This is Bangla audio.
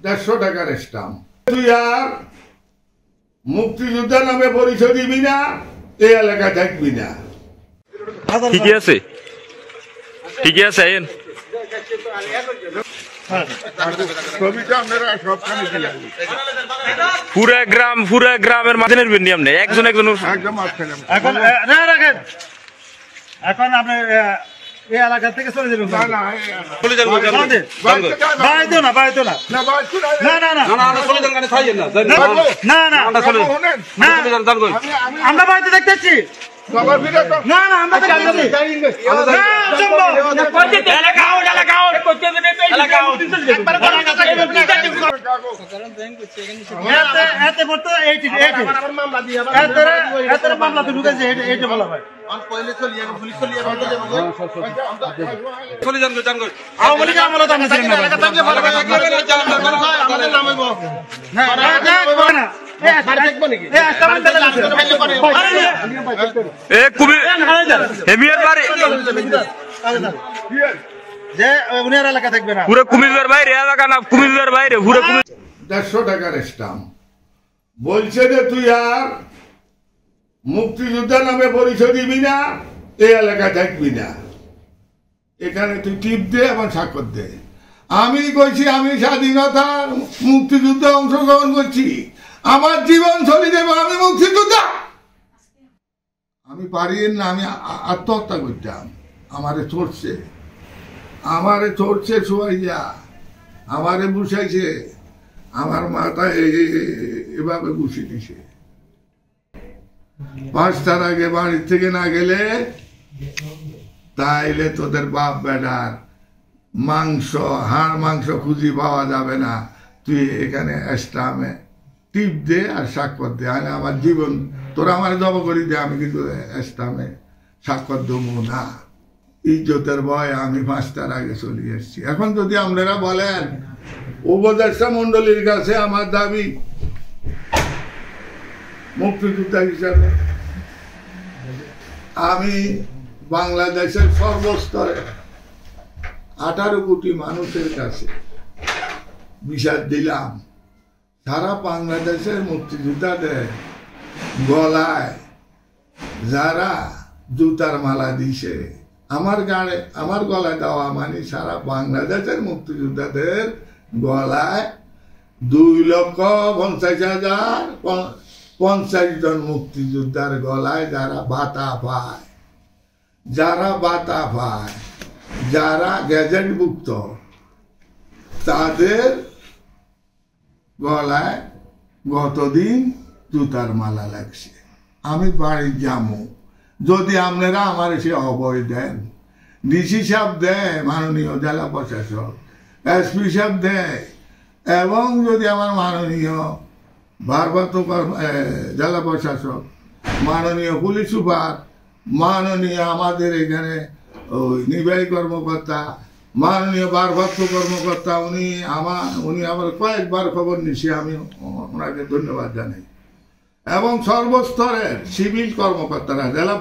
150 টাকার স্টাম্প। তুই আর মুক্তিযোদ্ধা নামে পরিচয় দিবি না, এই এলাকা থাকবি না। ঠিকই আছে, ঠিকই আছে। পুরা গ্রামের মাঝে নেবেন আপনি একজন একজন। এখন আপনি এই এলাকা থেকে চলে যাবেন। আমরা বাড়িতে দেখতেছি। মামলা তো ঢুকেছে, এটা বলা হয়। বাইরে 150 টাকার স্টাম্প বলছে যে তুই আর মুক্তিযোদ্ধা নামে পরিচয় দিবি না, এই এলাকা থাকবি না। এখানে তুই টিপ দে এবং স্বাক্ষর দে। আমি কইছি আমি স্বাধীনতার মুক্তিযুদ্ধে অংশগ্রহণ করছি, আমার জীবন চলে যাবে, আমি মুক্তিযোদ্ধা। আমি পারি না, আমি আত্মহত্যা করতাম। আমারে চড়ছে শুয়াইয়া, আমারে বুঝাইছে, আমার মাথায় এভাবে বসে দিছে। 5টার আগে বাড়ির থেকে না গেলে তাইলে তোদের বাপ বেটার হাড় মাংস খুঁজি পাওয়া যাবে না। তুই এখানে স্টামে টিপ দে আর স্বাক্ষর দে। আমার জীবন তোরা আমার জব করি দে, আমি কিন্তু স্টামে স্বাক্ষর দেবো না। ইজ্জতের ভয় আমি 5টার আগে চলে এসেছি। এখন যদি আপনারা বলেন উপদেষ্টা মন্ডলীর কাছে আমার দাবি মুক্তিযোদ্ধা হিসাবে আমি বাংলাদেশের সর্বস্তরে 18 কোটি মানুষের কাছে বিচার দিলাম। সারা বাংলাদেশের মুক্তিযোদ্ধাদের গলায় যারা জুতার মালা দিছে, আমার গলায় দেওয়া মানে সারা বাংলাদেশের মুক্তিযোদ্ধাদের গলায় 2,50,050 জন মুক্তিযোদ্ধার গলায় যারা ভাতা পায়, যারা গ্যাজেটভুক্ত, তাদের গলায় গতদিন জুতার মালা লাগছে। আমি বাড়ি যাবো, যদি আপনারা আমার এসে অভয় দেন, ডিসি সাহেব দেয়, মাননীয় জেলা প্রশাসক, এসপি সাহেব দেয়, এবং যদি আমার মাননীয় ভারপ্রাপ্ত জেলা প্রশাসক, মাননীয় পুলিশ সুপার, মাননীয় আমাদের এখানে নির্বাহী কর্মকর্তা, মাননীয় ভারপ্রাপ্ত কর্মকর্তা, উনি আমার কয়েকবার খবর নিছি, আমি ওনাকে ধন্যবাদ জানাই। এবং সর্বস্তরের সিভিল কর্মকর্তারা, জেলা